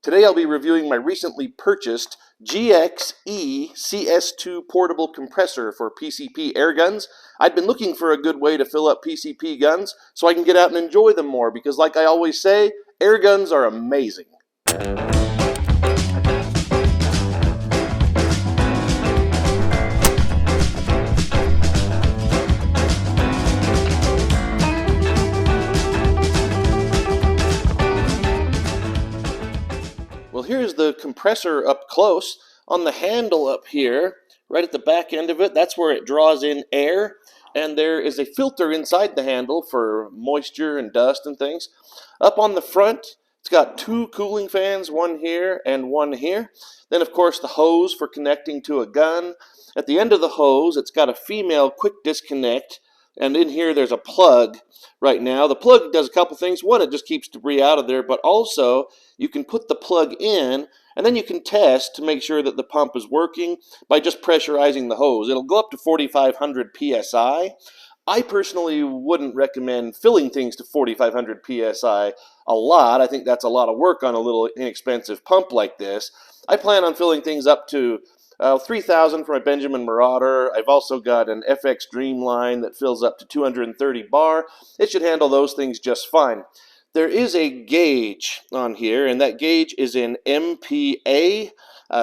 Today I'll be reviewing my recently purchased GX-E-CS2 portable compressor for PCP airguns. I'd been looking for a good way to fill up PCP guns so I can get out and enjoy them more because, like I always say, airguns are amazing. Well, here's the compressor up close. On the handle up here, right at the back end of it, that's where it draws in air. And there is a filter inside the handle for moisture and dust and things. Up on the front, it's got two cooling fans, one here and one here. Then, of course, the hose for connecting to a gun. At the end of the hose, it's got a female quick disconnect. And in here, there's a plug right now. The plug does a couple things. One, it just keeps debris out of there, but also you can put the plug in, and then you can test to make sure that the pump is working by just pressurizing the hose. It'll go up to 4,500 PSI. I personally wouldn't recommend filling things to 4,500 PSI a lot. I think that's a lot of work on a little inexpensive pump like this. I plan on filling things up to 3,000 for my Benjamin Marauder. I've also got an FX Dreamline that fills up to 230 bar. It should handle those things just fine. There is a gauge on here, and that gauge is in MPa.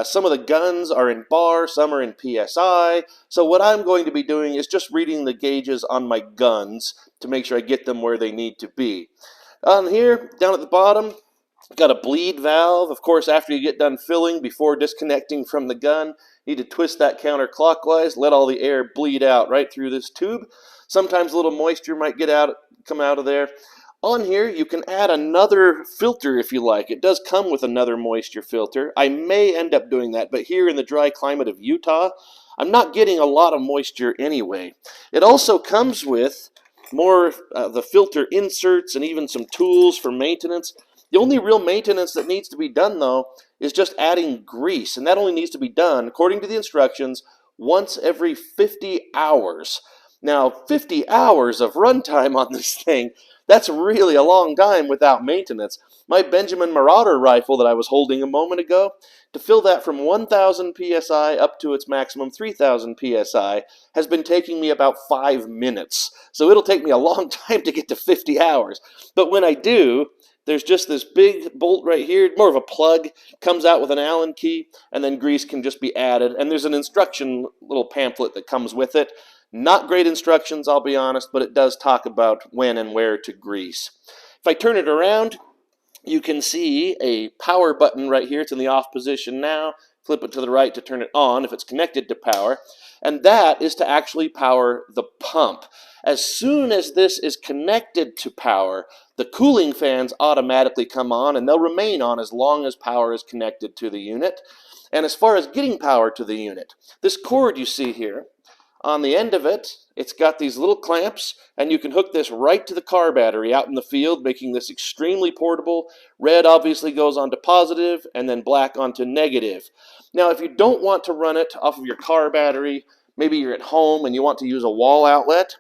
Some of the guns are in bar, some are in PSI. So what I'm going to be doing is just reading the gauges on my guns to make sure I get them where they need to be. On here, down at the bottom, got a bleed valve. Of course, after you get done filling, before disconnecting from the gun, you need to twist that counterclockwise, let all the air bleed out right through this tube. Sometimes a little moisture might come out of there. On here, you can add another filter if you like. It does come with another moisture filter. I may end up doing that, but here in the dry climate of Utah, I'm not getting a lot of moisture anyway. It also comes with more the filter inserts and even some tools for maintenance. The only real maintenance that needs to be done, though, is just adding grease, and that only needs to be done, according to the instructions, once every 50 hours. Now, 50 hours of runtime on this thing, that's really a long time without maintenance. My Benjamin Marauder rifle that I was holding a moment ago, to fill that from 1,000 PSI up to its maximum 3,000 PSI, has been taking me about 5 minutes. So it'll take me a long time to get to 50 hours. But when I do, there's just this big bolt right here, more of a plug, comes out with an Allen key, and then grease can just be added. And there's an instruction little pamphlet that comes with it. Not great instructions, I'll be honest, but it does talk about when and where to grease. If I turn it around, you can see a power button right here. It's in the off position now. Flip it to the right to turn it on if it's connected to power. And that is to actually power the pump. As soon as this is connected to power, the cooling fans automatically come on, and they'll remain on as long as power is connected to the unit. And as far as getting power to the unit, this cord you see here, on the end of it, it's got these little clamps, and you can hook this right to the car battery out in the field, making this extremely portable. Red obviously goes onto positive, and then black onto negative. Now, if you don't want to run it off of your car battery, maybe you're at home and you want to use a wall outlet,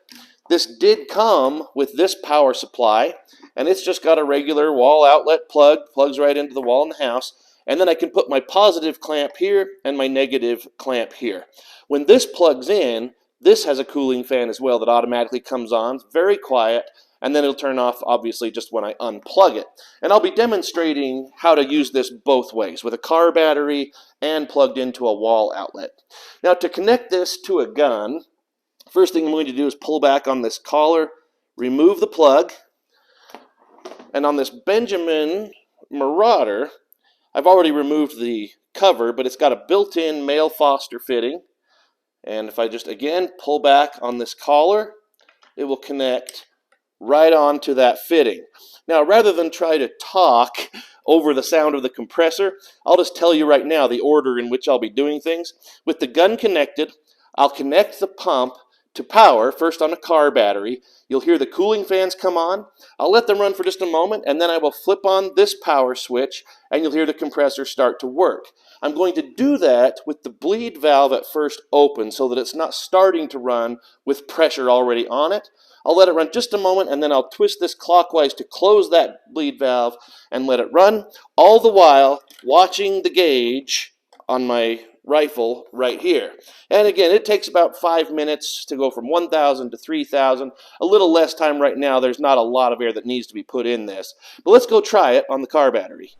this did come with this power supply, and it's just got a regular wall outlet plug, plugs right into the wall in the house, and then I can put my positive clamp here and my negative clamp here. When this plugs in, this has a cooling fan as well that automatically comes on. It's very quiet, and then it'll turn off, obviously, just when I unplug it. And I'll be demonstrating how to use this both ways, with a car battery and plugged into a wall outlet. Now, to connect this to a gun, first thing I'm going to do is pull back on this collar, remove the plug, and on this Benjamin Marauder, I've already removed the cover, but it's got a built-in male Foster fitting. And if I just, again, pull back on this collar, it will connect right onto that fitting. Now, rather than try to talk over the sound of the compressor, I'll just tell you right now the order in which I'll be doing things. With the gun connected, I'll connect the pump to power, first on a car battery. You'll hear the cooling fans come on. I'll let them run for just a moment, and then I will flip on this power switch, and you'll hear the compressor start to work. I'm going to do that with the bleed valve at first open so that it's not starting to run with pressure already on it. I'll let it run just a moment, and then I'll twist this clockwise to close that bleed valve and let it run, all the while watching the gauge on my rifle right here. And again, it takes about 5 minutes to go from 1,000 to 3,000. A little less time right now. There's not a lot of air that needs to be put in this. But let's go try it on the car battery.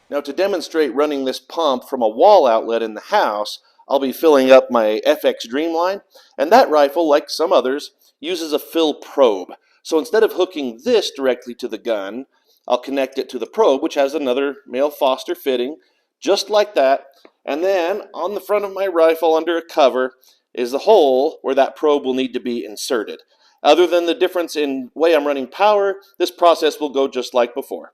Now, to demonstrate running this pump from a wall outlet in the house, I'll be filling up my FX Dreamline, and that rifle, like some others, uses a fill probe. So instead of hooking this directly to the gun, I'll connect it to the probe, which has another male Foster fitting, just like that, and then on the front of my rifle under a cover is the hole where that probe will need to be inserted. Other than the difference in way I'm running power, this process will go just like before.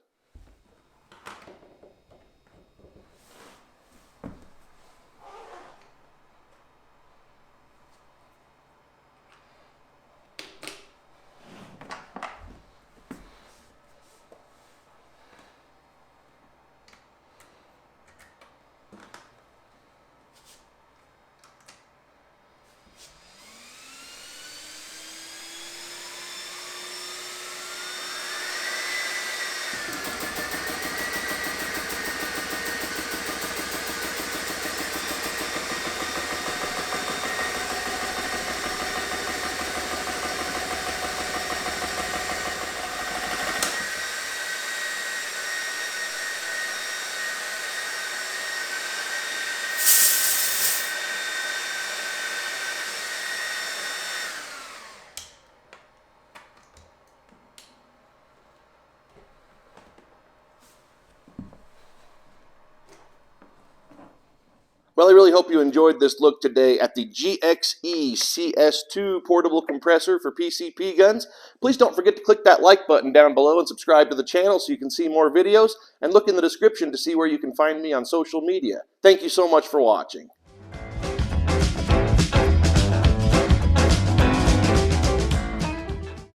Well, I really hope you enjoyed this look today at the GX-E-CS2 portable compressor for PCP guns. Please don't forget to click that like button down below and subscribe to the channel so you can see more videos, and look in the description to see where you can find me on social media. Thank you so much for watching.